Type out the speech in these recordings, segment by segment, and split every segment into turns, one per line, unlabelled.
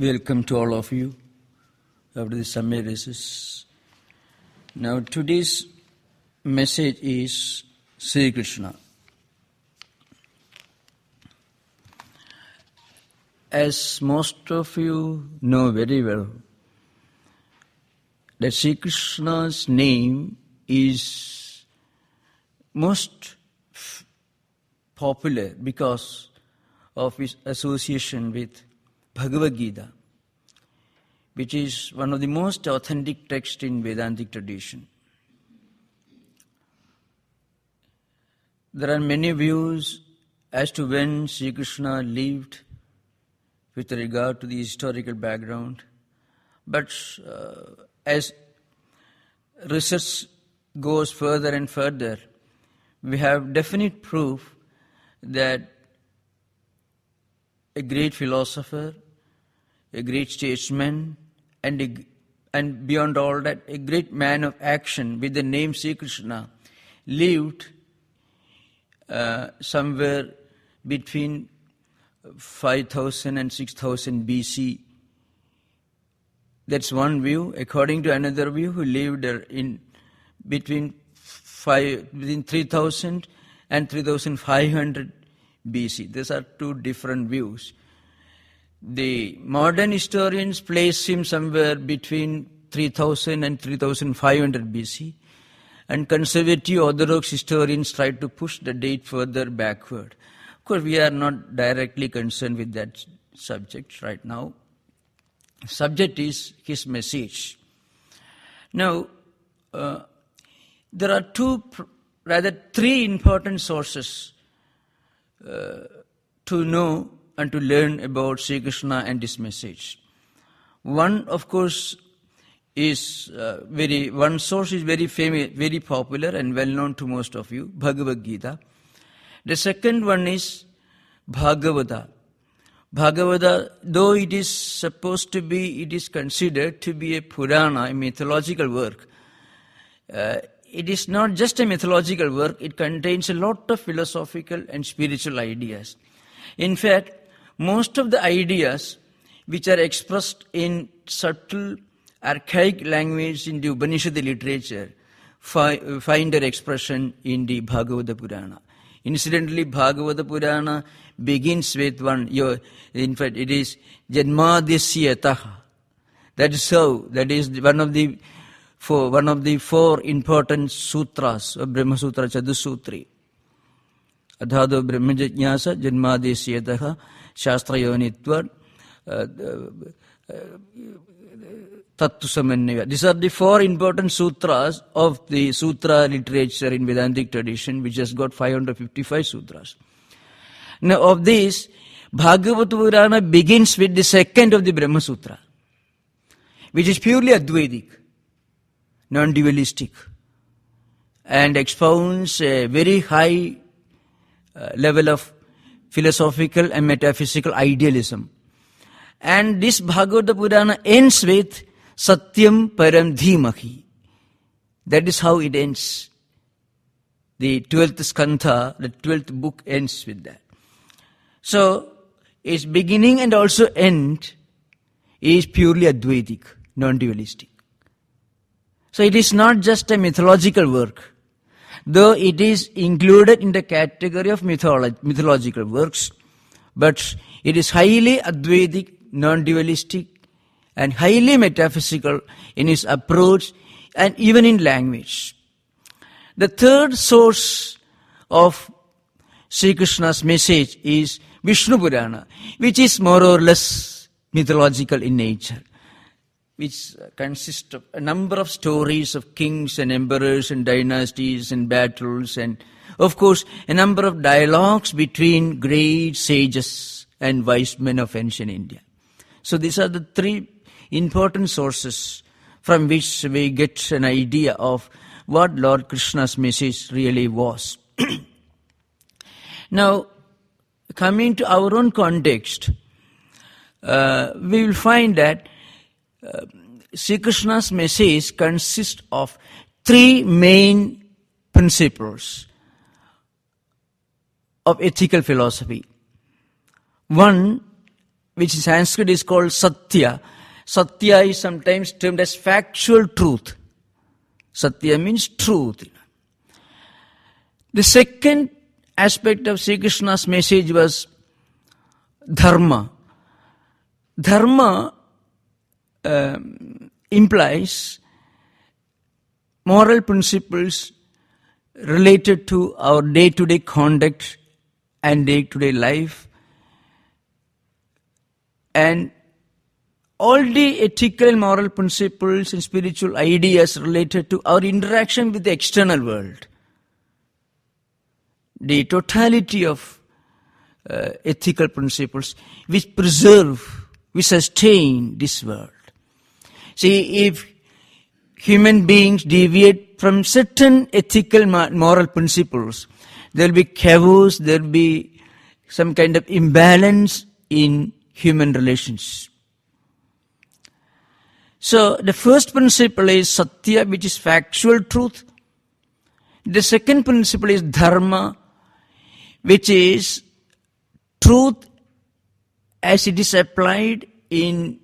Welcome to all of you after the summer recess. Now today's message is Sri Krishna. As most of you know very well, that Sri Krishna's name is most popular because of his association with Bhagavad Gita, which is one of the most authentic texts in Vedantic tradition. There are many views as to when Sri Krishna lived with regard to the historical background, but as research goes further and further, we have definite proof that a great philosopher, a great statesman, and beyond all that, a great man of action with the name Sri Krishna lived somewhere between 5000 and 6000 BC. That's one view. According to another view, who lived in between 3000 and 3500 BC. These are two different views. The modern historians place him somewhere between 3000 and 3500 BC, and conservative Orthodox historians try to push the date further backward. Of course, we are not directly concerned with that subject right now. Subject is his message. Now, there are three important sources to know and to learn about Sri Krishna and his message. One, of course, is one source is very famous, very popular and well known to most of you, Bhagavad Gita. The second one is Bhagavata. Bhagavata, though it is considered to be a Purana, a mythological work, it is not just a mythological work, it contains a lot of philosophical and spiritual ideas. In fact, most of the ideas which are expressed in subtle, archaic language in the Upanishad literature find their expression in the Bhagavata Purana. Incidentally, Bhagavata Purana begins with in fact, it is Janmadhyasya. That is one of the four important sutras of Brahma Sutra Chatussutri. Adhado Brahma Jnasa Janmadhyasya Shastrayonitva Tattvasamannaya. These are the four important sutras of the sutra literature in Vedantic tradition, which has got 555 sutras. Now, of these, Bhagavata Purana begins with the second of the Brahma Sutra, which is purely Advaitic, non-dualistic, and expounds a very high level of philosophical and metaphysical idealism. And this Bhagavata Purana ends with Satyam Param Dhimahi. That is how it ends. The 12th skandha, the 12th book ends with that. So, its beginning and also end is purely Advaitic, non-dualistic. So it is not just a mythological work, though it is included in the category of mythological works, but it is highly Advaitic, non-dualistic, and highly metaphysical in its approach and even in language. The third source of Sri Krishna's message is Vishnu Purana, which is more or less mythological in nature, which consists of a number of stories of kings and emperors and dynasties and battles, and of course a number of dialogues between great sages and wise men of ancient India. So these are the three important sources from which we get an idea of what Lord Krishna's message really was. Now, coming to our own context, we will find that Sri Krishna's message consists of three main principles of ethical philosophy. One, which in Sanskrit is called Satya. Satya is sometimes termed as factual truth. Satya means truth. The second aspect of Sri Krishna's message was dharma. Dharma implies moral principles related to our day-to-day conduct and day-to-day life, and all the ethical and moral principles and spiritual ideas related to our interaction with the external world. The totality of ethical principles which preserve, which sustain this world. See, if human beings deviate from certain ethical moral principles, there will be chaos, there will be some kind of imbalance in human relations. So the first principle is Satya, which is factual truth. The second principle is Dharma, which is truth as it is applied in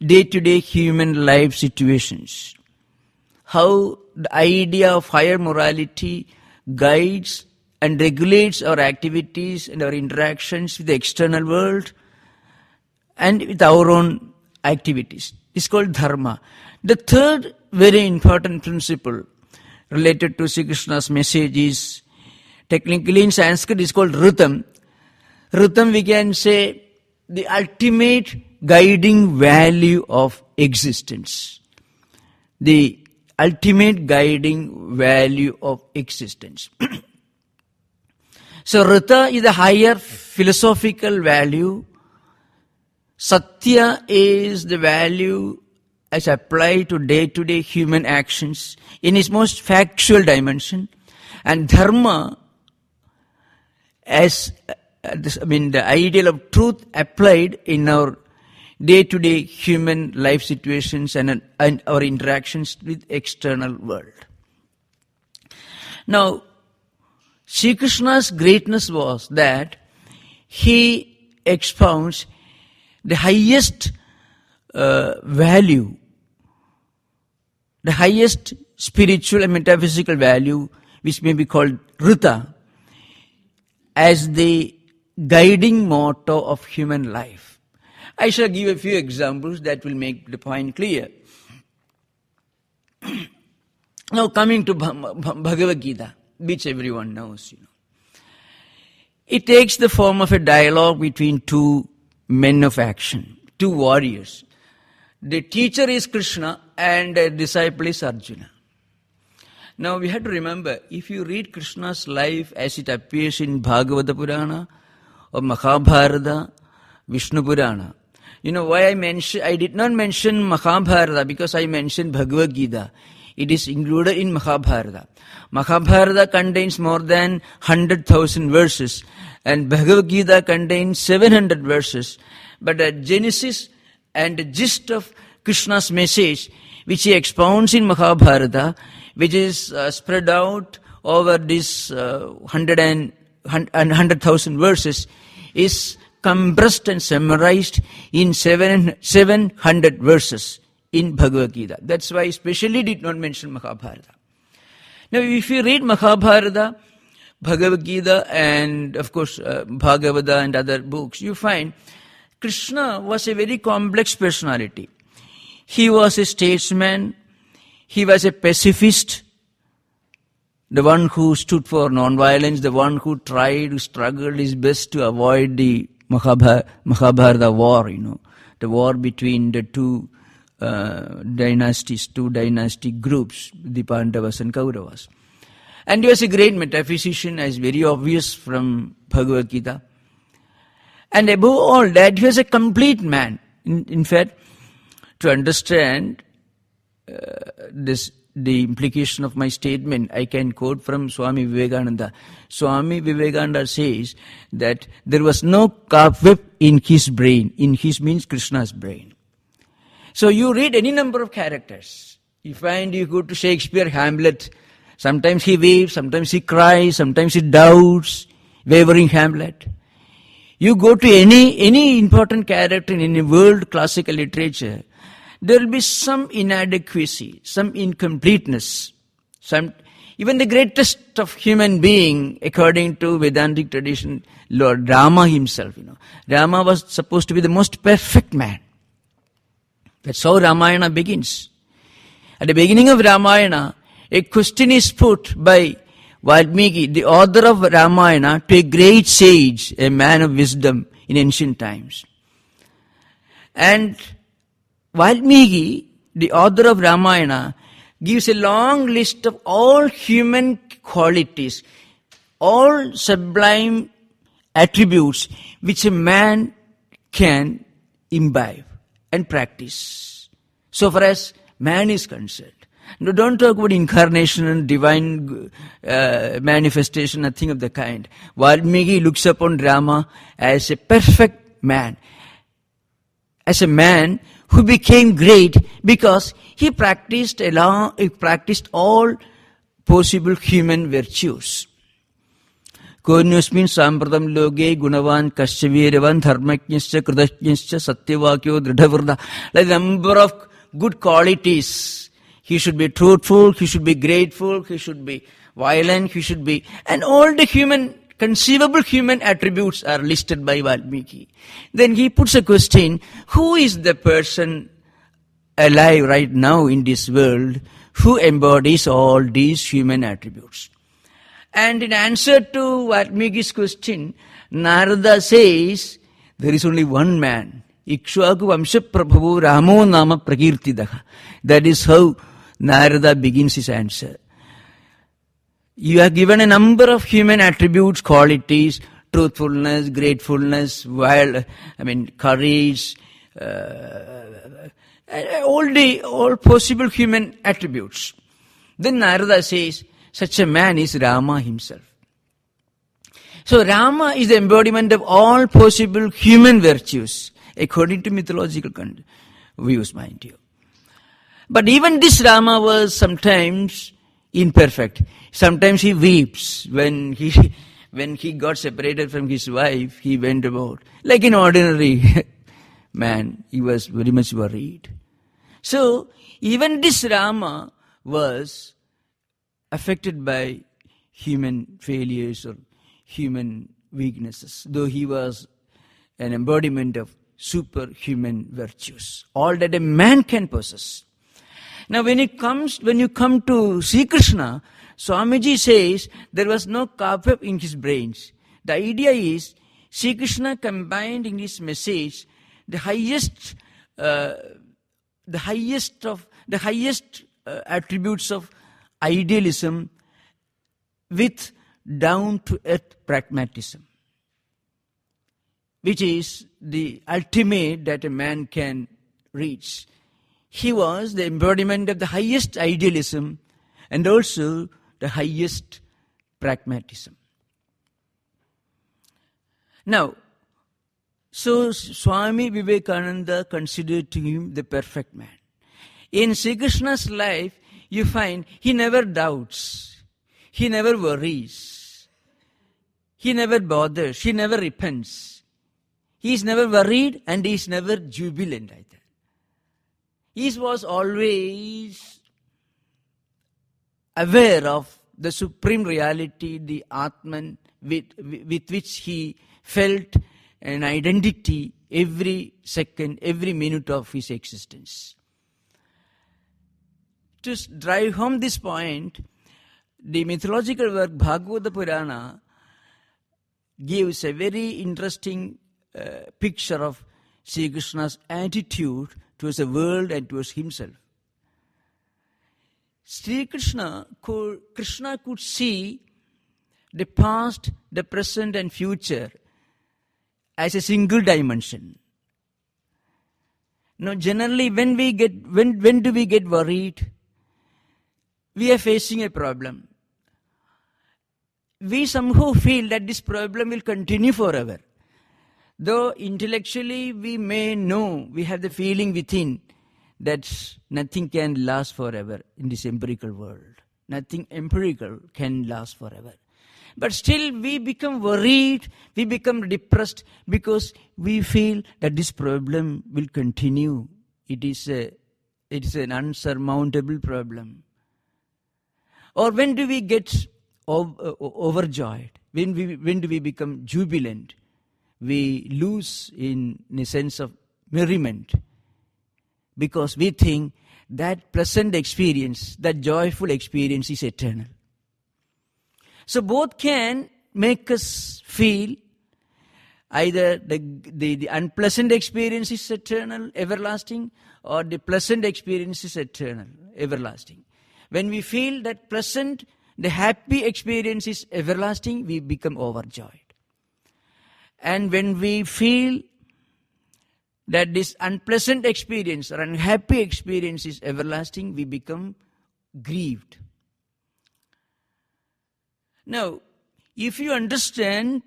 day-to-day human life situations. How the idea of higher morality guides and regulates our activities and our interactions with the external world and with our own activities. It's called Dharma. The third very important principle related to Sri Krishna's message is, technically in Sanskrit, is called Ritam. Ritam, we can say, the ultimate guiding value of existence. The ultimate guiding value of existence. So Rita is the higher philosophical value. Satya is the value as applied to day-to-day human actions in its most factual dimension. And Dharma as the ideal of truth applied in our day-to-day human life situations and our interactions with external world. Now, Sri Krishna's greatness was that he expounds the highest value, the highest spiritual and metaphysical value, which may be called Rita, as the guiding motto of human life. I shall give a few examples that will make the point clear. Now coming to Bhagavad Gita, which everyone knows, It takes the form of a dialogue between two men of action, two warriors. The teacher is Krishna and the disciple is Arjuna. Now we have to remember, if you read Krishna's life as it appears in Bhagavata Purana or Mahabharata, Vishnu Purana, why I did not mention Mahabharata, because I mentioned Bhagavad Gita. It is included in Mahabharata. Mahabharata contains more than 100,000 verses and Bhagavad Gita contains 700 verses. But the genesis and the gist of Krishna's message, which he expounds in Mahabharata, which is spread out over this 100,000 verses, is compressed and summarized in 700 verses in Bhagavad Gita. That's why I specially did not mention Mahabharata. Now, if you read Mahabharata, Bhagavad Gita, and of course Bhagavata and other books, you find Krishna was a very complex personality. He was a statesman, he was a pacifist, the one who stood for non-violence, the one who struggled his best to avoid the Mahabharata war, the war between the two dynastic groups, the Pandavas and Kauravas. And he was a great metaphysician, as very obvious from Bhagavad Gita. And above all that, he was a complete man. In fact, to understand the implication of my statement, I can quote from Swami Vivekananda. Swami Vivekananda says that there was no cobweb in his brain. In his means Krishna's brain. So you read any number of characters. You go to Shakespeare, Hamlet. Sometimes he weeps, sometimes he cries, sometimes he doubts, wavering Hamlet. You go to any important character in any world classical literature, there will be some inadequacy, some incompleteness. Even the greatest of human being, according to Vedantic tradition, Lord Rama himself, Rama was supposed to be the most perfect man. That's how Ramayana begins. At the beginning of Ramayana, a question is put by Valmiki, the author of Ramayana, to a great sage, a man of wisdom in ancient times. And Valmiki, the author of Ramayana, gives a long list of all human qualities, all sublime attributes which a man can imbibe and practice, so far as man is concerned. No, don't talk about incarnation and divine manifestation, nothing of the kind. Valmiki looks upon Rama as a perfect man, as a man who became great because he practiced all possible human virtues. Konusmin sampradam loge gunavan kasyavirvan dharmaknyascha kridajnyascha satyavakyo dridhavrda. Like the number of good qualities. He should be truthful, he should be grateful, he should be violent, he should be... And all the conceivable human attributes are listed by Valmiki. Then he puts a question, who is the person alive right now in this world who embodies all these human attributes? And in answer to Valmiki's question, Narada says, there is only one man. Ikshvaku Vamsha Prabhu Ramo Nama Prakirtidaha. That is how Narada begins his answer. You are given a number of human attributes, qualities, truthfulness, gratefulness, courage, all possible human attributes. Then Narada says, such a man is Rama himself. So Rama is the embodiment of all possible human virtues, according to mythological views, mind you. But even this Rama was sometimes imperfect. Sometimes he weeps when he got separated from his wife. He went about like an ordinary man. He was very much worried. So even this Rama was affected by human failures or human weaknesses, though he was an embodiment of superhuman virtues, all that a man can possess. Now when you come to Sri Krishna, Swamiji says there was no cobweb in his brains. The idea is Sri Krishna combined in his message the highest attributes of idealism with down-to-earth pragmatism, which is the ultimate that a man can reach. He was the embodiment of the highest idealism and also the highest pragmatism. Now, so Swami Vivekananda considered him the perfect man. In Sri Krishna's life, you find he never doubts, he never worries, he never bothers, he never repents. He is never worried and he is never jubilant either. He was always aware of the supreme reality, the Atman, with which he felt an identity every second, every minute of his existence. To drive home this point, the mythological work Bhagavata Purana gives a very interesting picture of Sri Krishna's attitude towards the world and towards himself. Krishna could see the past, the present and future as a single dimension. Now generally when do we get worried? We are facing a problem. We somehow feel that this problem will continue forever. Though intellectually we may know, we have the feeling within that nothing can last forever in this empirical world. Nothing empirical can last forever. But still we become worried, we become depressed because we feel that this problem will continue. It is an unsurmountable problem. Or when do we get overjoyed? When do we become jubilant? We lose in a sense of merriment because we think that pleasant experience, that joyful experience is eternal. So both can make us feel either the unpleasant experience is eternal, everlasting, or the pleasant experience is eternal, everlasting. When we feel that pleasant, the happy experience is everlasting, we become overjoyed. And when we feel that this unpleasant experience or unhappy experience is everlasting, we become grieved. Now, if you understand,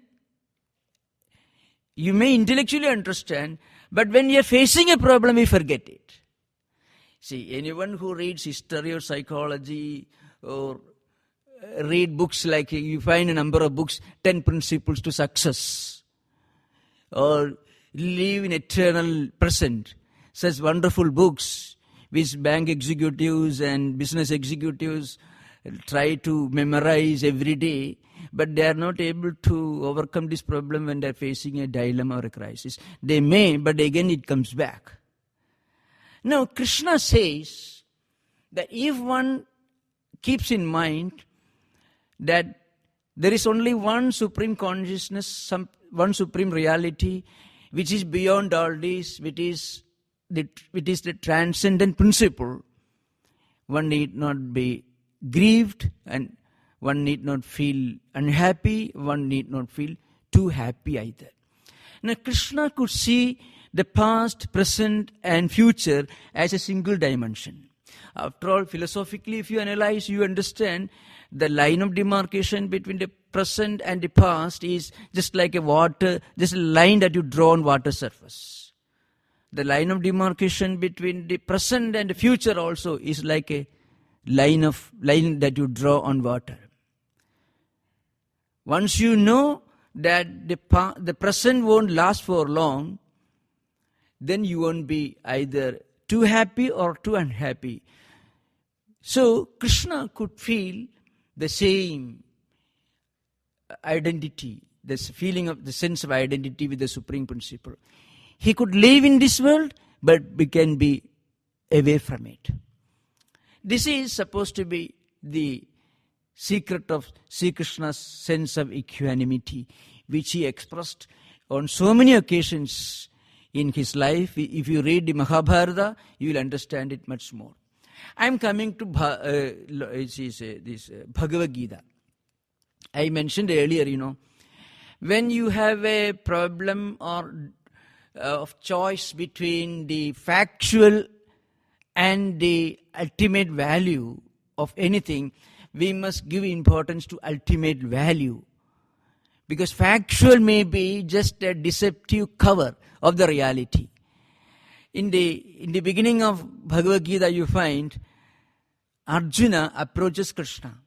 you may intellectually understand, but when you are facing a problem, we forget it. See, anyone who reads history or psychology or read books like, you find a number of books, 10 Principles to Success, or Live in Eternal Present, such wonderful books which bank executives and business executives try to memorize every day, but they are not able to overcome this problem when they are facing a dilemma or a crisis. They may, but again it comes back. Now, Krishna says that if one keeps in mind that there is only one supreme consciousness, one supreme reality, which is beyond all this, which is the transcendent principle, one need not be grieved and one need not feel unhappy, one need not feel too happy either. Now, Krishna could see the past, present and future as a single dimension. After all, philosophically, if you analyze, you understand the line of demarcation between the present and the past is just like a line that you draw on water surface. The line of demarcation between the present and the future also is like a line that you draw on water. Once you know that the present won't last for long, then you won't be either too happy or too unhappy. So Krishna could feel the same identity, this feeling of the sense of identity with the Supreme Principle. He could live in this world, but we can be away from it. This is supposed to be the secret of Sri Krishna's sense of equanimity, which he expressed on so many occasions in his life. If you read the Mahabharata, you will understand it much more. I am coming to this Bhagavad Gita. I mentioned earlier, when you have a problem or of choice between the factual and the ultimate value of anything, we must give importance to ultimate value. Because factual may be just a deceptive cover of the reality. In the beginning of Bhagavad Gita, you find Arjuna approaches Krishna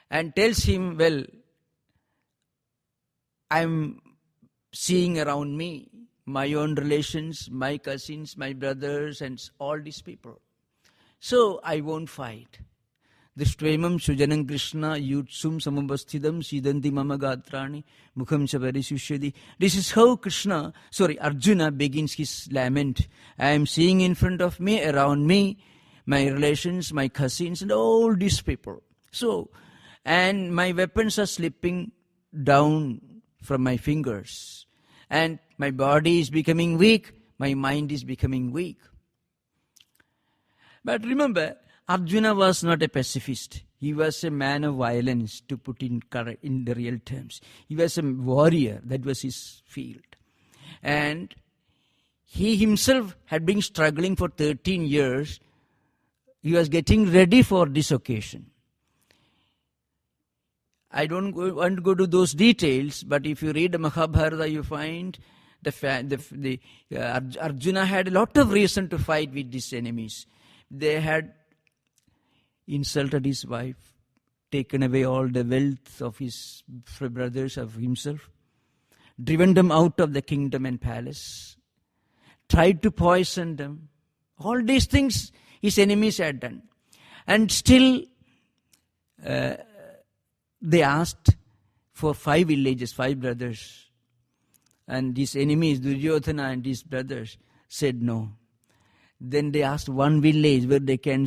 and tells him, well, I'm seeing around me my own relations, my cousins, my brothers, and all these people. So I won't fight. Drishtvaimam sujanam Krishna yutsum samabasthidam sidanti mama gatrani mukham chabari sushyadi. This is how Arjuna begins his lament. I am seeing in front of me, around me, my relations, my cousins, and all these people. So, and my weapons are slipping down from my fingers. And my body is becoming weak, my mind is becoming weak. But remember, Arjuna was not a pacifist. He was a man of violence, to put in the real terms. He was a warrior. That was his field. And he himself had been struggling for 13 years. He was getting ready for this occasion. I don't want to go to those details, but if you read the Mahabharata, you find Arjuna had a lot of reason to fight with these enemies. They had insulted his wife. taken away all the wealth of his brothers, of himself, driven them out of the kingdom and palace, tried to poison them. All these things his enemies had done. And still they asked for 5 villages, 5 brothers. And his enemies, Duryodhana and his brothers, said no. Then they asked 1 village where they can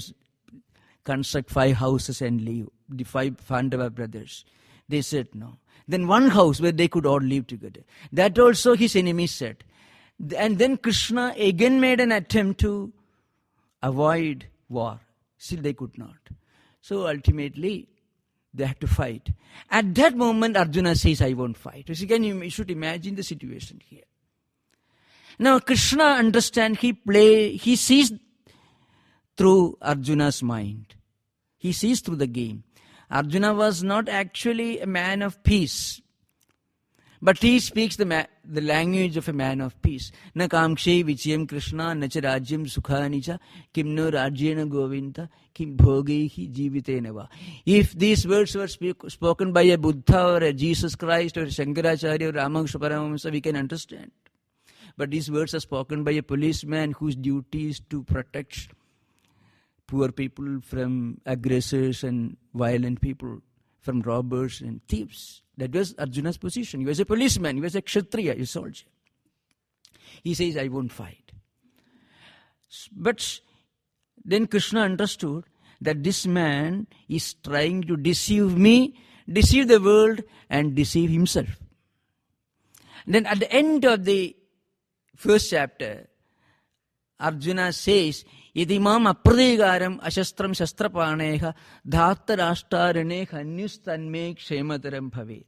construct 5 houses and live. The 5 Pandava brothers. They said no. Then 1 house where they could all live together. That also his enemies said. And then Krishna again made an attempt to avoid war. Still they could not. So ultimately they had to fight. At that moment Arjuna says, I won't fight. So again, you should imagine the situation here. Now Krishna understands, he sees through Arjuna's mind. He sees through the game. Arjuna was not actually a man of peace, but he speaks the language of a man of peace. Na kamkshe vichayam Krishna, na cha rajyam sukhani cha, kim no rajyena govinda, kim bhogehi jivitena va. If these words were spoken by a Buddha or a Jesus Christ or a Shankaracharya or Ramakrishna Paramahamsa, we can understand. But these words are spoken by a policeman whose duty is to protect poor people from aggressors and violent people, from robbers and thieves. That was Arjuna's position. He was a policeman. He was a kshatriya, a soldier. He says, I won't fight. But then Krishna understood that this man is trying to deceive me, deceive the world, and deceive himself. Then at the end of the first chapter, Arjuna says, Idimam apradegaram ashastram shastrapaneha dhatta rashtarane hanyustanme kshemataram bhavet.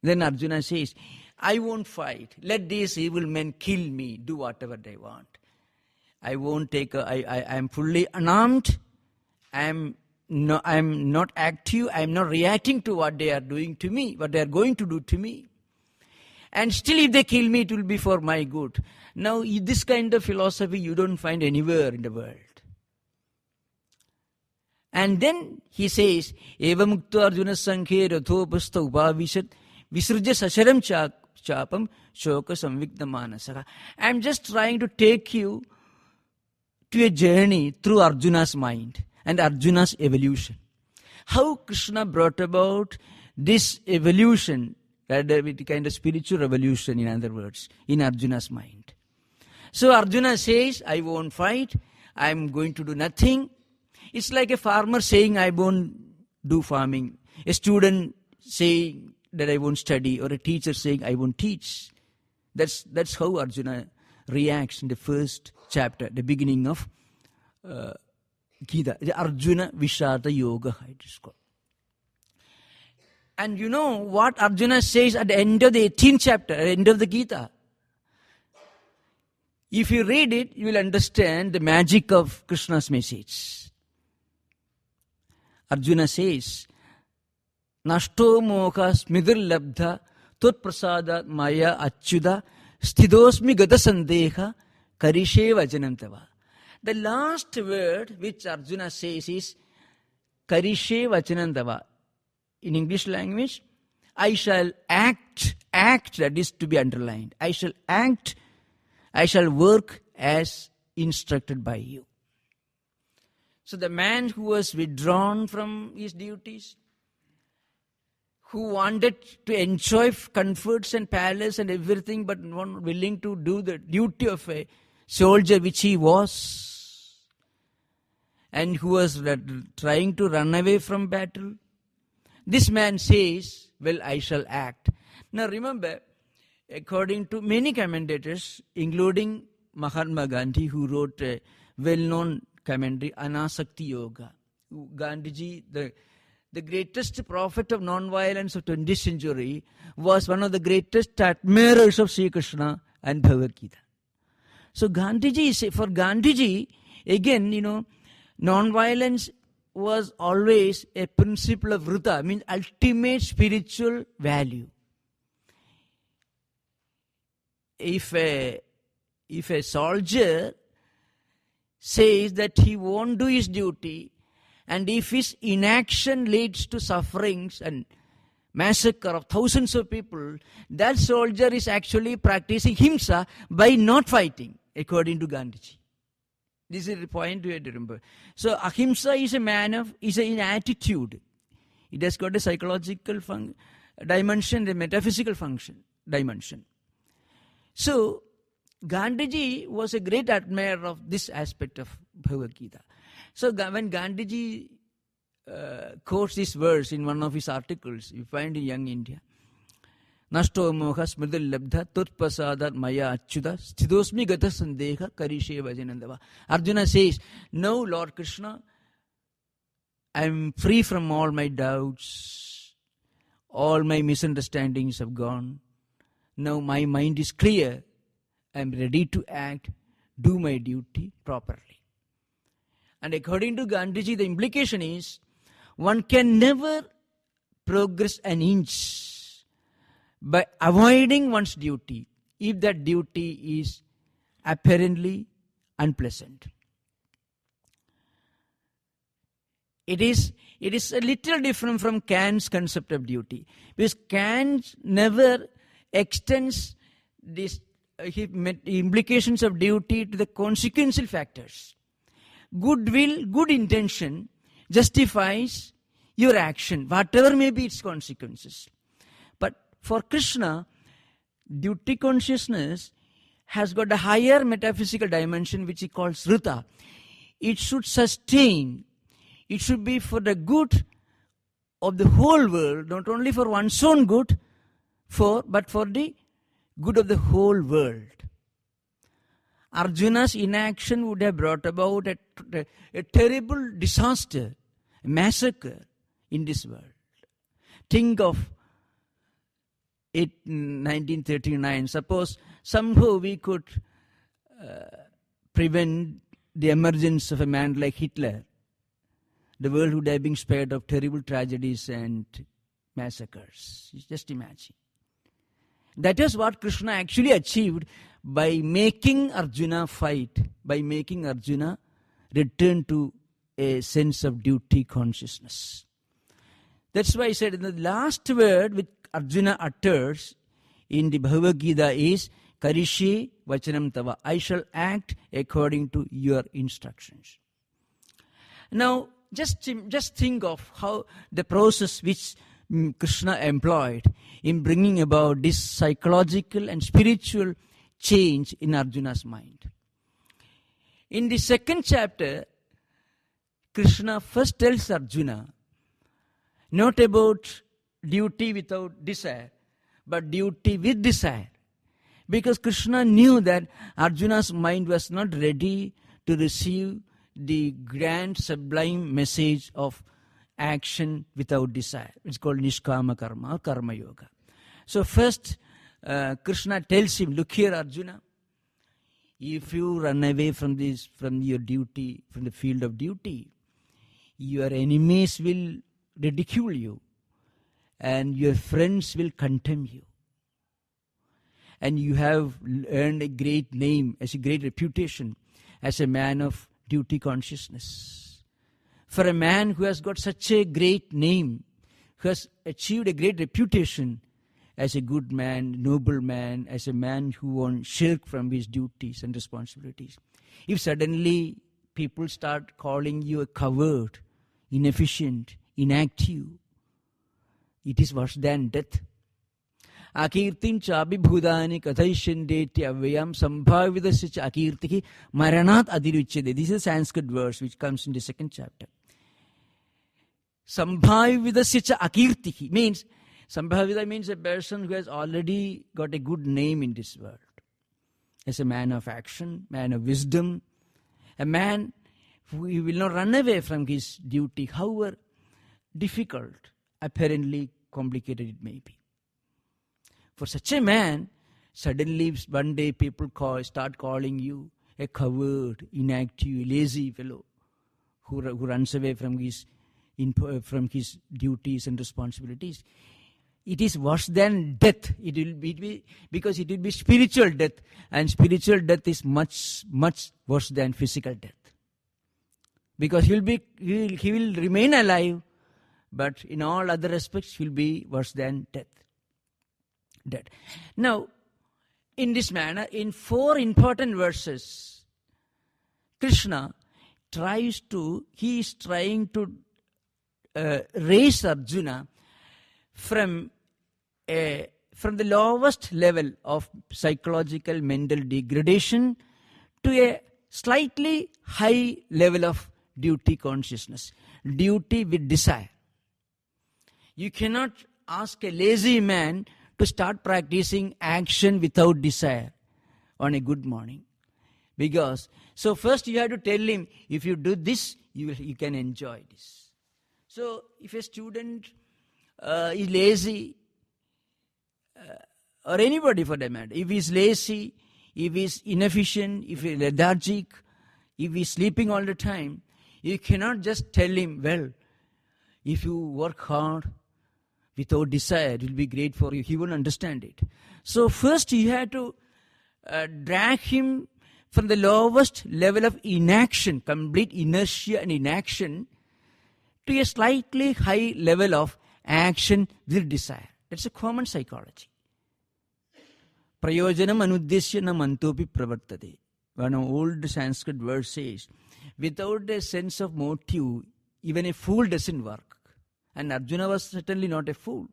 Then Arjuna says, I won't fight. Let these evil men kill me, do whatever they want. I won't take I am fully unarmed. I am not active. I am not reacting to what they are doing to me, what they are going to do to me. And still if they kill me, it will be for my good. Now, this kind of philosophy you don't find anywhere in the world. And then he says, Eva mukta arjuna sankhe rathopasta upavishat visrujya sacharam chapam shoka samvikna manasaka. I am just trying to take you to a journey through Arjuna's mind and Arjuna's evolution. How Krishna brought about this evolution, with kind of spiritual revolution, in other words, in Arjuna's mind. So Arjuna says, I won't fight, I am going to do nothing. It's like a farmer saying, I won't do farming. A student saying that I won't study, or a teacher saying, I won't teach. That's how Arjuna reacts in the first chapter, the beginning of Gita. The Arjuna Vishada Yoga, it is called. And you know what Arjuna says at the end of the 18th chapter, at the end of the Gita? If you read it, you will understand the magic of Krishna's message. Arjuna says, Nashto moha smidir labdha tot prasada maya achyuda sthidosmi gata sandeha karishe vajanam tava. The last word which Arjuna says is karishe vajanam tava. In English language, I shall act, that is to be underlined. I shall act, I shall work as instructed by you. So the man who was withdrawn from his duties, who wanted to enjoy comforts and palace and everything, but not willing to do the duty of a soldier, which he was, and who was trying to run away from battle, this man says, well, I shall act. Now remember, according to many commentators, including Mahatma Gandhi, who wrote a well-known commentary, Anasakti Yoga. Gandhiji, the greatest prophet of non-violence of 20th century, was one of the greatest admirers of Sri Krishna and Bhagavad Gita. So Gandhiji, for Gandhiji, again, non-violence was always a principle of vrita, means ultimate spiritual value. If a soldier says that he won't do his duty And if his inaction leads to sufferings and massacre of thousands of people, that soldier is actually practicing himsa by not fighting, according to Gandhiji. This is the point we have to remember. So ahimsa is an attitude. It has got a psychological dimension, a metaphysical dimension. So Gandhiji was a great admirer of this aspect of Bhagavad Gita. So when Gandhiji quotes this verse in one of his articles, you find in Young India, Nashto moha smridil labdha tutpasadat maya achyuta sthidosmi gata sandeha karishe vajanandava. Arjuna says, "No, Lord Krishna, I am free from all my doubts. All my misunderstandings have gone. Now my mind is clear. I am ready to act, do my duty properly." And according to Gandhiji, the implication is one can never progress an inch by avoiding one's duty if that duty is apparently unpleasant. It is a little different from Kant's concept of duty, because Kant never extends this implications of duty to the consequential factors. Goodwill, good intention justifies your action, whatever may be its consequences. But for Krishna, duty consciousness has got a higher metaphysical dimension which he calls Rita. It should sustain. It should be for the good of the whole world, not only for one's own good, but for the good of the whole world. Arjuna's inaction would have brought about a terrible disaster, a massacre in this world. Think of it in 1939. Suppose somehow we could prevent the emergence of a man like Hitler. The world would have been spared of terrible tragedies and massacres. Just imagine. That is what Krishna actually achieved by making Arjuna fight, by making Arjuna return to a sense of duty consciousness. That's why I said in the last word which Arjuna utters in the Bhagavad Gita is Karishe Vachanam Tava. I shall act according to your instructions. Now, just think of how the process which Krishna employed in bringing about this psychological and spiritual change in Arjuna's mind. In the second chapter, Krishna first tells Arjuna not about duty without desire, but duty with desire. Because Krishna knew that Arjuna's mind was not ready to receive the grand sublime message of action without desire. It's called Nishkama Karma or Karma Yoga. So first, Krishna tells him, look here Arjuna, if you run away from your duty, from the field of duty, your enemies will ridicule you and your friends will condemn you. And you have earned a great name, as a great reputation, as a man of duty consciousness. For a man who has got such a great name, who has achieved a great reputation as a good man, noble man, as a man who won't shirk from his duties and responsibilities. If suddenly people start calling you a coward, inefficient, inactive, it is worse than death. Akirtin chabi bhudani kathaishendeti avyam sambhavidasya cha akirtiki maranat adiruchyade. This is a Sanskrit verse which comes in the second chapter. Sambhavidasya cha akirtiki means, Sambhavida means a person who has already got a good name in this world. As a man of action, man of wisdom, a man who will not run away from his duty, however difficult, apparently complicated it may be. For such a man, suddenly one day people start calling you a coward, inactive, lazy fellow who runs away from his duties and responsibilities. It is worse than death. It will be because it will be spiritual death, and spiritual death is much, much worse than physical death. Because he will remain alive, but in all other aspects he will be worse than dead. Now, in this manner, in 4 important verses, Krishna is trying to raise Arjuna from the lowest level of psychological mental degradation to a slightly high level of duty consciousness, duty with desire. You cannot ask a lazy man to start practicing action without desire on a good morning. So first you have to tell him, if you do this, you can enjoy this. So if a student is lazy, or anybody for that matter, if he is lazy, if he is inefficient, if he is lethargic, if he is sleeping all the time, you cannot just tell him, well, if you work hard without desire, it will be great for you. He won't understand it. So first you have to drag him from the lowest level of inaction, complete inertia and inaction, to a slightly high level of action with desire. That's a common psychology. Prayojanam anuddesya na mantopi pravartate. One old Sanskrit verse says, without a sense of motive, even a fool doesn't work. And Arjuna was certainly not a fool.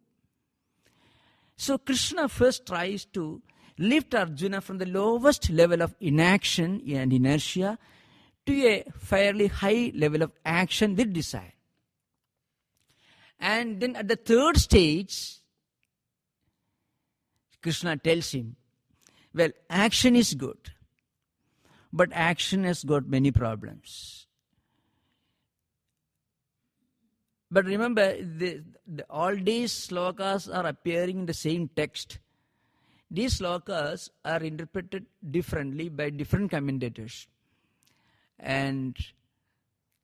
So Krishna first tries to lift Arjuna from the lowest level of inaction and inertia to a fairly high level of action with desire. And then at the 3rd stage, Krishna tells him, well, action is good, but action has got many problems. But remember, all these slokas are appearing in the same text. These slokas are interpreted differently by different commentators. And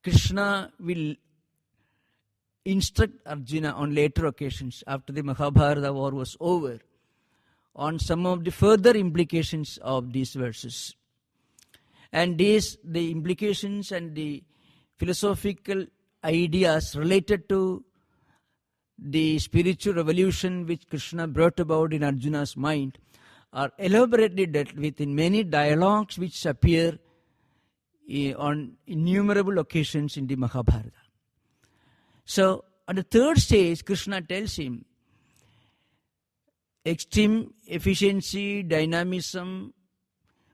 Krishna will instruct Arjuna on later occasions, after the Mahabharata war was over, on some of the further implications of these verses. And the implications and the philosophical ideas related to the spiritual revolution which Krishna brought about in Arjuna's mind are elaborately dealt with in many dialogues which appear on innumerable occasions in the Mahabharata. So, at the 3rd stage, Krishna tells him, extreme efficiency, dynamism,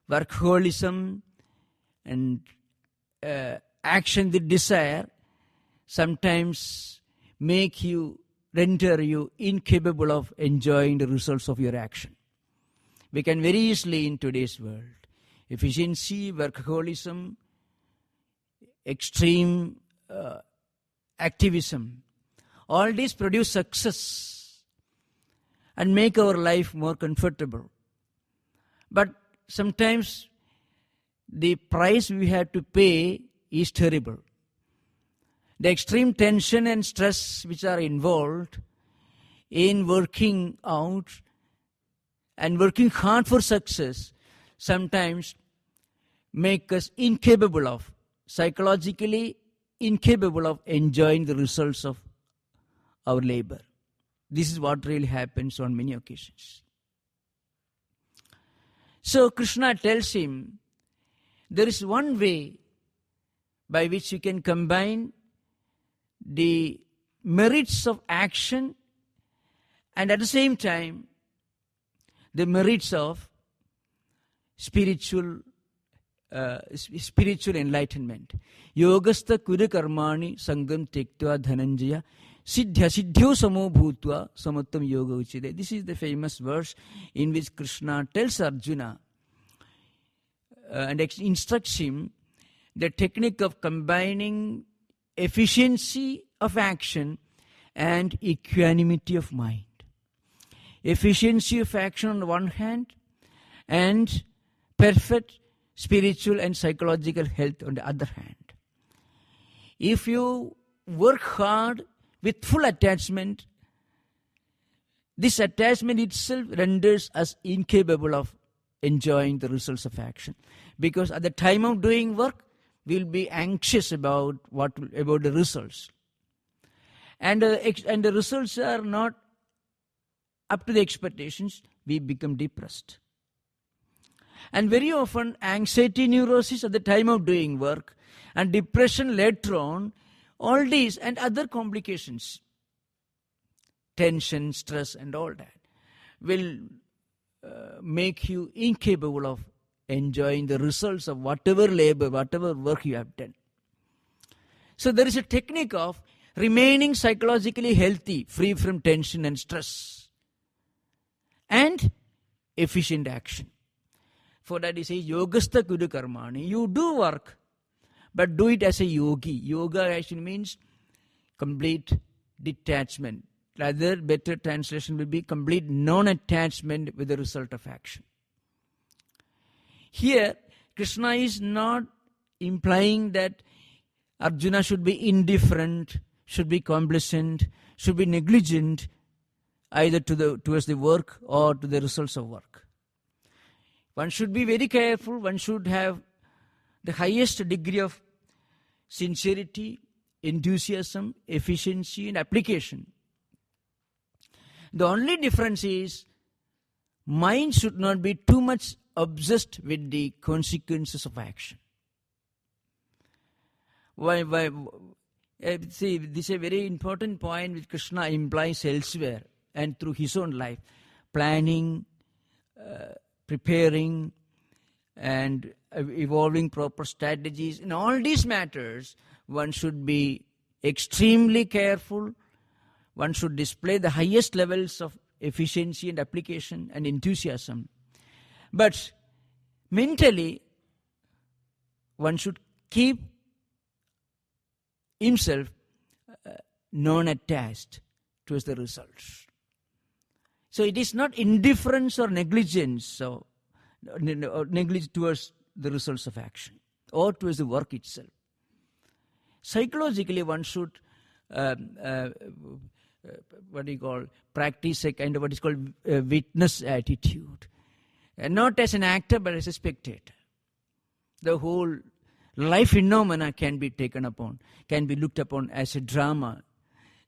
workaholism, and action with desire sometimes render you incapable of enjoying the results of your action. We can very easily in today's world, efficiency, workaholism, extreme activism, all these produce success and make our life more comfortable. But sometimes the price we have to pay is terrible. The extreme tension and stress which are involved in working out and working hard for success sometimes make us psychologically incapable of enjoying the results of our labor. This is what really happens on many occasions. So Krishna tells him, there is one way by which you can combine the merits of action and at the same time the merits of spiritual enlightenment. Yogastha kuru karmani sangam tektva dhananjaya siddhyo samo bhutva samattam yoga uchide. This is the famous verse in which Krishna tells Arjuna and instructs him the technique of combining efficiency of action and equanimity of mind. Efficiency of action on the one hand and perfect spiritual and psychological health on the other hand. If you work hard with full attachment, this attachment itself renders us incapable of enjoying the results of action. Because at the time of doing work, we'll be anxious about the results. And the results are not up to the expectations, we become depressed. And very often, anxiety, neurosis at the time of doing work, and depression later on, all these and other complications, tension, stress, and all that, will make you incapable of enjoying the results of whatever labor, whatever work you have done. So there is a technique of remaining psychologically healthy, free from tension and stress, and efficient action. For that he says, yogastha kudu karmani. You do work, but do it as a yogi. Yoga actually means complete detachment. Rather, better translation will be complete non-attachment with the result of action. Here, Krishna is not implying that Arjuna should be indifferent, should be complacent, should be negligent, either towards the work or to the results of work. One should be very careful. One should have the highest degree of sincerity, enthusiasm, efficiency, and application. The only difference is mind should not be too much obsessed with the consequences of action. See, this is a very important point which Krishna implies elsewhere and through his own life. Planning, preparing, and evolving proper strategies. In all these matters, one should be extremely careful. One should display the highest levels of efficiency and application and enthusiasm. But mentally, one should keep himself non-attached towards the results. So it is not indifference or negligence or negligence towards the results of action or towards the work itself. Psychologically, one should practice a kind of what is called a witness attitude. Not as an actor, but as a spectator. The whole life phenomena can be looked upon as a drama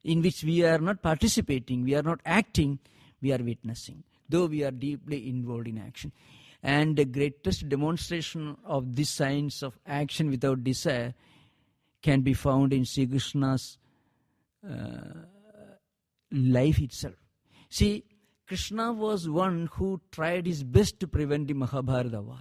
in which we are not participating, we are not acting, we are witnessing, though we are deeply involved in action. And the greatest demonstration of this science of action without desire can be found in Sri Krishna's life itself. See, Krishna was one who tried his best to prevent the Mahabharata war.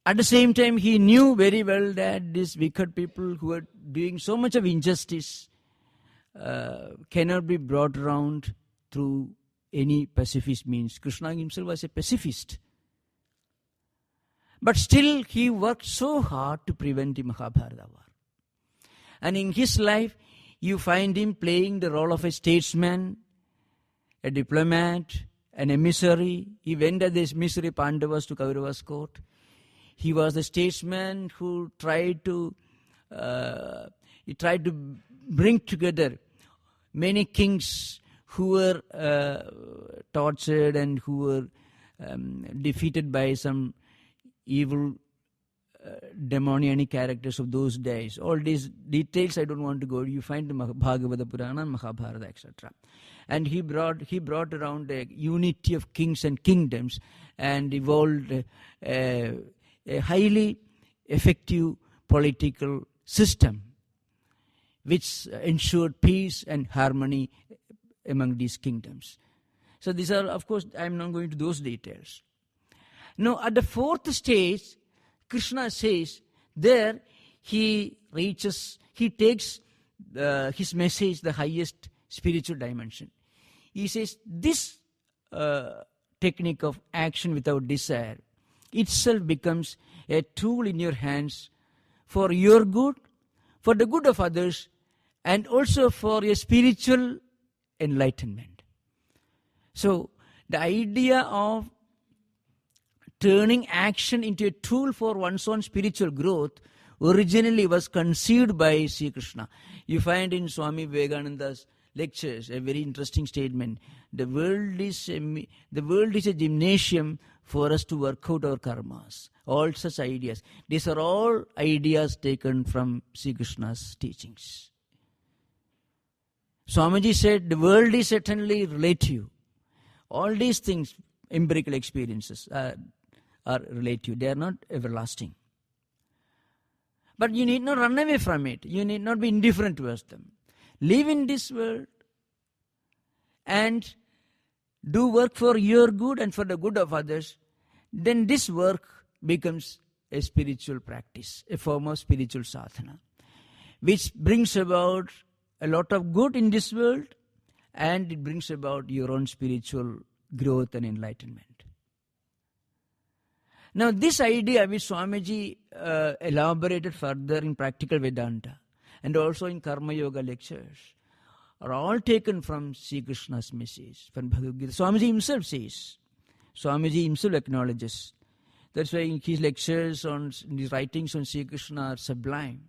At the same time, he knew very well that these wicked people who are doing so much of injustice cannot be brought around through any pacifist means. Krishna himself was a pacifist. But still, he worked so hard to prevent the Mahabharata war. And in his life, you find him playing the role of a statesman, a diplomat, an emissary. He went as the emissary Pandavas to Kauravas' court. He was the statesman who tried to bring together many kings who were tortured and who were defeated by some evil demoniac characters of those days. All these details I don't want to go. You find the Bhagavata Purana, Mahabharata, etc. And he brought around a unity of kings and kingdoms and evolved a highly effective political system which ensured peace and harmony among these kingdoms. So these are, of course, I am not going to those details. Now, at the fourth stage, Krishna says, there he takes his message, the highest spiritual dimension. He says, this technique of action without desire itself becomes a tool in your hands for your good, for the good of others, and also for your spiritual enlightenment. So, the idea of turning action into a tool for one's own spiritual growth originally was conceived by Sri Krishna. You find in Swami Vivekananda's lectures a very interesting statement. The world is a gymnasium for us to work out our karmas. All such ideas. These are all ideas taken from Sri Krishna's teachings. Swamiji said the world is certainly relative. All these things, empirical experiences, are relative. They are not everlasting. But you need not run away from it. You need not be indifferent towards them. Live in this world and do work for your good and for the good of others. Then this work becomes a spiritual practice, a form of spiritual sadhana, which brings about a lot of good in this world, and it brings about your own spiritual growth and enlightenment. Now, this idea which Swamiji elaborated further in Practical Vedanta and also in Karma Yoga lectures are all taken from Sri Krishna's message, from Bhagavad Gita. Swamiji himself says, Swamiji himself acknowledges. That's why in his lectures, in his writings on Sri Krishna are sublime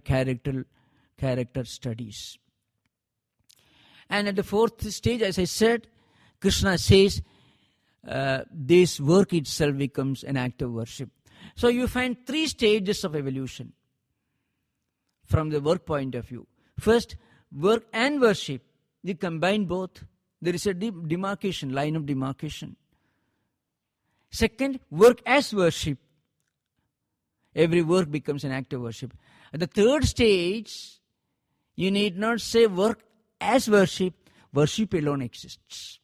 character studies. And at the fourth stage, as I said, Krishna says, this work itself becomes an act of worship. So you find three stages of evolution from the work point of view. First, work and worship. You combine both. There is a demarcation, line of demarcation. Second, work as worship. Every work becomes an act of worship. At the third stage, you need not say work as worship. Worship alone exists,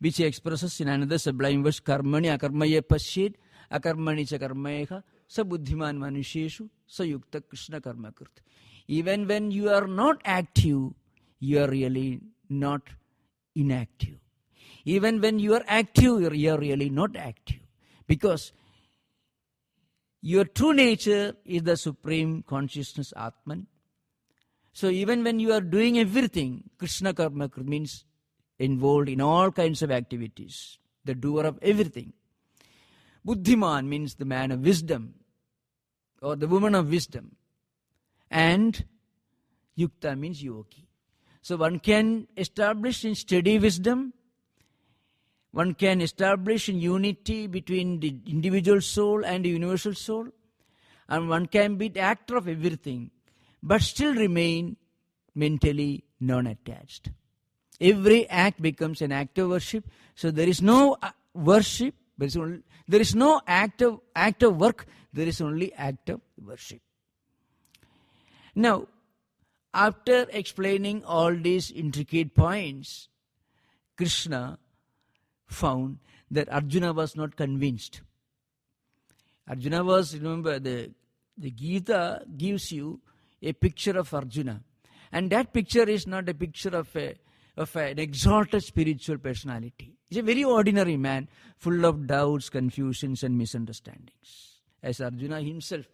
which he expresses in another sublime verse, karmani akarmaya pasyed, akarmani cha karmayeha, sa buddhiman manusheshu, sa yukta krishna karma kurt. Even when you are not active, you are really not inactive. Even when you are active, you are really not active. Because your true nature is the supreme consciousness, Atman. So even when you are doing everything, Krishna karma means involved in all kinds of activities, the doer of everything. Buddhiman means the man of wisdom or the woman of wisdom. And Yukta means yogi. So one can establish in steady wisdom, one can establish in unity between the individual soul and the universal soul, and one can be the actor of everything, but still remain mentally non-attached. Every act becomes an act of worship. So there is no worship, there is no act of work, there is only act of worship. Now, after explaining all these intricate points, Krishna found that Arjuna was not convinced. Arjuna was, remember, the Gita gives you a picture of Arjuna. And that picture is not a picture of an exalted spiritual personality. He's a very ordinary man, full of doubts, confusions, and misunderstandings. As Arjuna himself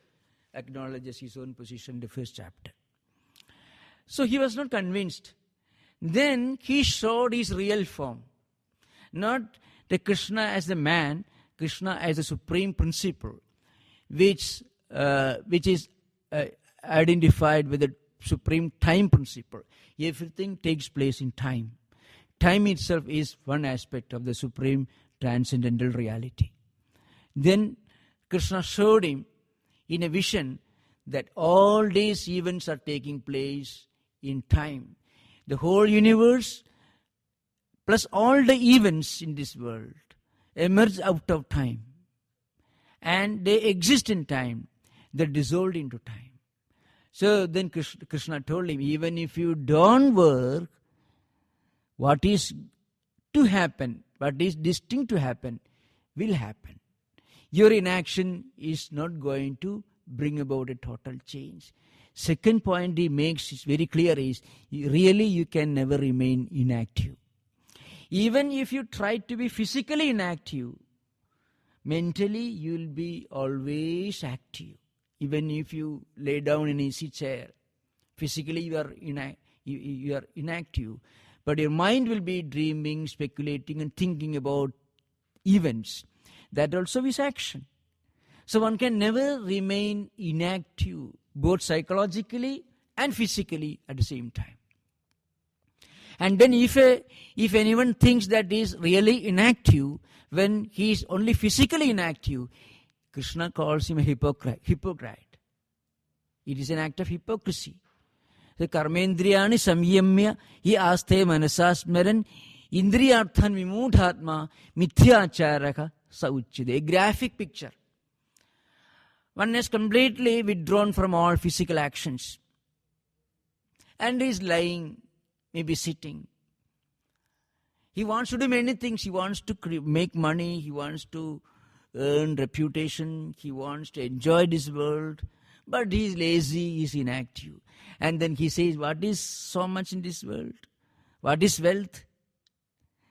acknowledges his own position in the first chapter. So he was not convinced. Then he showed his real form. Not the Krishna as the man, Krishna as a supreme principle, which is identified with the supreme time principle. Everything takes place in time. Time itself is one aspect of the supreme transcendental reality. Then Krishna showed him in a vision that all these events are taking place in time. The whole universe plus all the events in this world emerge out of time. And they exist in time. They're dissolved into time. So then Krishna told him, even if you don't work, what is to happen, what is destined to happen, will happen. Your inaction is not going to bring about a total change. Second point he makes is very clear is, really you can never remain inactive. Even if you try to be physically inactive, mentally you will be always active. Even if you lay down in an easy chair, physically you are inactive. But your mind will be dreaming, speculating and thinking about events. That also is action. So one can never remain inactive, both psychologically and physically at the same time. And then if anyone thinks that he is really inactive, when he is only physically inactive, Krishna calls him a hypocrite. It is an act of hypocrisy. The karmendriyani samyamya hi asthe manasasmaran indriyarthan vimudhatma mithyacharaka sauchyade. A graphic picture. One is completely withdrawn from all physical actions. And he is lying, maybe sitting. He wants to do many things. He wants to make money. He wants to earn reputation. He wants to enjoy this world. But he is lazy, he is inactive. And then he says, what is so much in this world? What is wealth?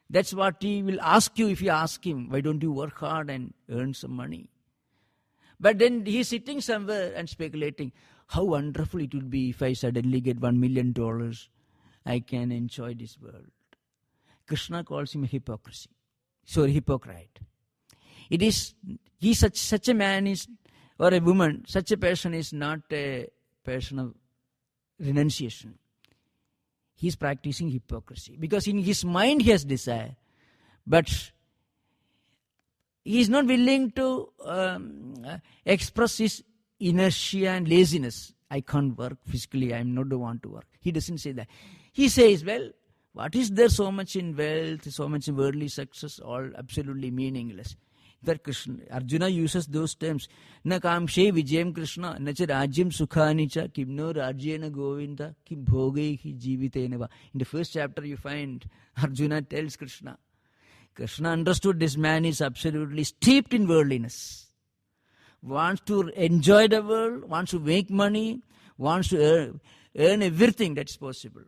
That's what he will ask you if you ask him. Why don't you work hard and earn some money? But then he is sitting somewhere and speculating, how wonderful it would be if I suddenly get $1 million. I can enjoy this world. Krishna calls him a hypocrisy. Sorry, hypocrite. It is, such a man is, or a woman, such a person is not a person of renunciation. He is practicing hypocrisy. Because in his mind he has desire. But he is not willing to express his inertia and laziness. I can't work physically, I am not the one to work. He doesn't say that. He says, well, what is there so much in wealth, so much in worldly success, all absolutely meaningless. That Krishna, Arjuna uses those terms. Na kamshe vijayam Krishna, na cha rajyam sukhani cha, kim no rajyena govinda, kim bhogaihi jivitena va. In the first chapter you find Arjuna tells Krishna. Krishna understood this man is absolutely steeped in worldliness. Wants to enjoy the world, wants to make money, wants to earn everything that's possible.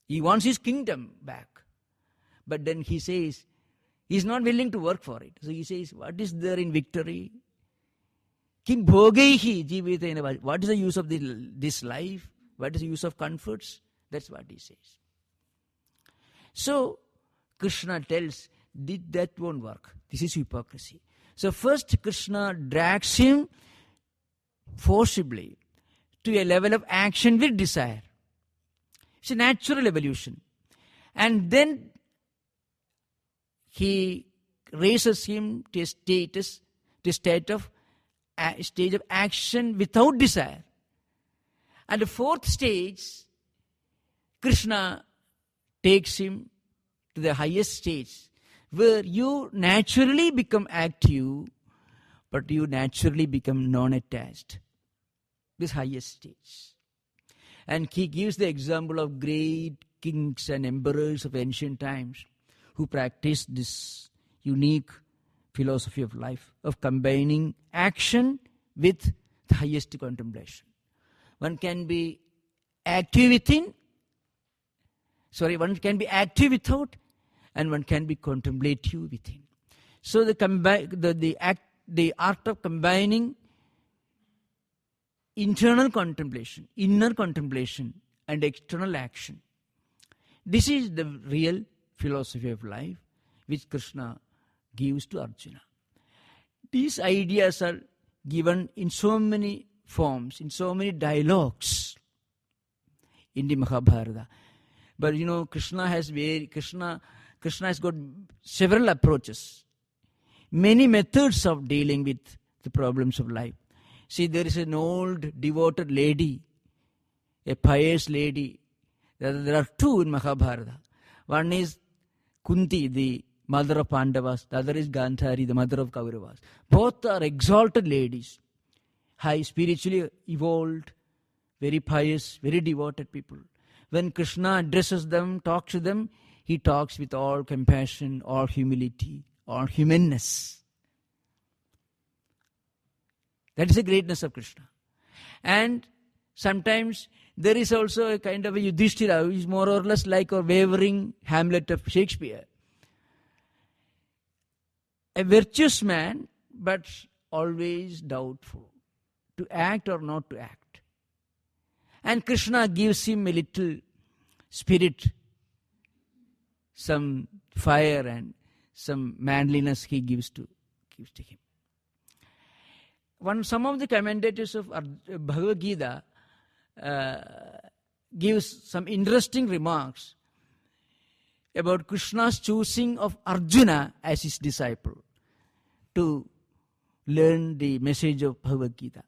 He wants his kingdom back. But then he says, he is not willing to work for it. So he says, what is there in victory? Kim bhogaihi jivitena. What is the use of this life? What is the use of comforts? That's what he says. So Krishna tells, that won't work. This is hypocrisy. So first Krishna drags him forcibly to a level of action with desire. It's a natural evolution. And then he raises him to a stage of action without desire. And the fourth stage, Krishna takes him to the highest stage, where you naturally become active, but you naturally become non-attached. This highest stage. And he gives the example of great kings and emperors of ancient times who practiced this unique philosophy of life, of combining action with the highest contemplation. One can be active within, one can be active without, and one can be contemplative within. So the art of combining internal contemplation, inner contemplation, and external action. This is the real philosophy of life which Krishna gives to Arjuna. These ideas are given in so many forms, in so many dialogues in the Mahabharata. But Krishna has got several approaches, many methods of dealing with the problems of life. See, there is an old devoted lady, a pious lady. There are two in Mahabharata. One is Kunti, the mother of Pandavas. The other is Gandhari, the mother of Kauravas. Both are exalted ladies, high, spiritually evolved, very pious, very devoted people. When Krishna addresses them, talks to them, he talks with all compassion, all humility, all humanness. That is the greatness of Krishna. And sometimes there is also a kind of a Yudhishthira who is more or less like a wavering Hamlet of Shakespeare. A virtuous man, but always doubtful to act or not to act. And Krishna gives him a little spirit, some fire and some manliness he gives to him. Some of the commentators of Bhagavad Gita gives some interesting remarks about Krishna's choosing of Arjuna as his disciple to learn the message of Bhagavad Gita.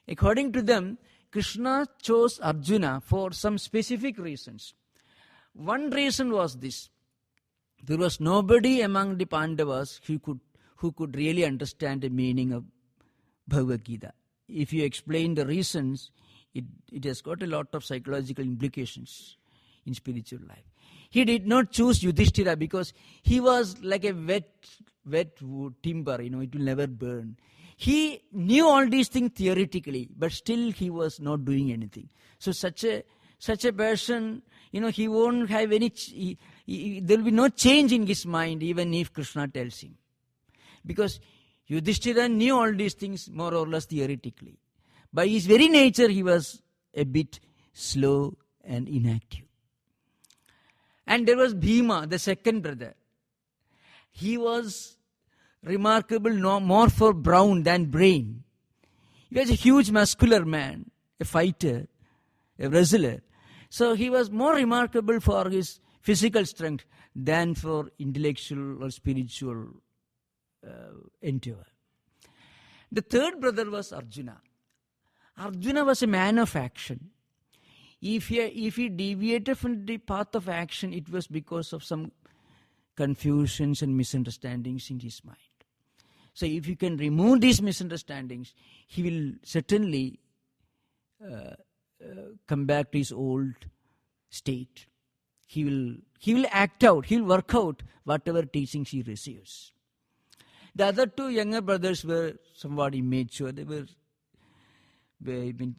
According to them, Krishna chose Arjuna for some specific reasons. One reason was this: there was nobody among the Pandavas who could really understand the meaning of Bhagavad Gita. If you explain the reasons, it has got a lot of psychological implications in spiritual life. He did not choose Yudhishthira because he was like a wet wood, timber, it will never burn. He knew all these things theoretically, but still he was not doing anything. So such a person, he won't have any, there will be no change in his mind even if Krishna tells him. Because Yudhishthira knew all these things more or less theoretically. By his very nature, he was a bit slow and inactive. And there was Bhima, the second brother. He was remarkable more for brawn than brain. He was a huge muscular man, a fighter, a wrestler. So he was more remarkable for his physical strength than for intellectual or spiritual endeavor. The third brother was Arjuna. Arjuna was a man of action. If he deviated from the path of action, it was because of some confusions and misunderstandings in his mind. So if you can remove these misunderstandings, he will certainly come back to his old state. He will act out, he will work out whatever teachings he receives. The other two younger brothers were somewhat immature. They were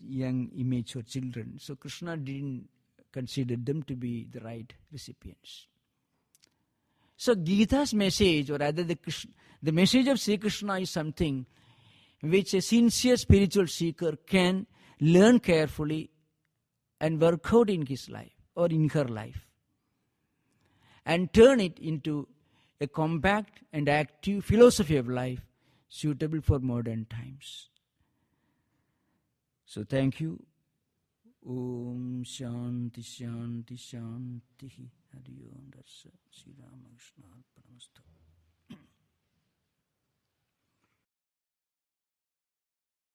young, immature children. So Krishna didn't consider them to be the right recipients. So Gita's message, or rather the message of Sri Krishna, is something which a sincere spiritual seeker can learn carefully and work out in his life or in her life, and turn it into a compact and active philosophy of life suitable for modern times. So thank you. Om Shanti Shanti Shanti Hari Om Datsa Sri Ramakrishna Order.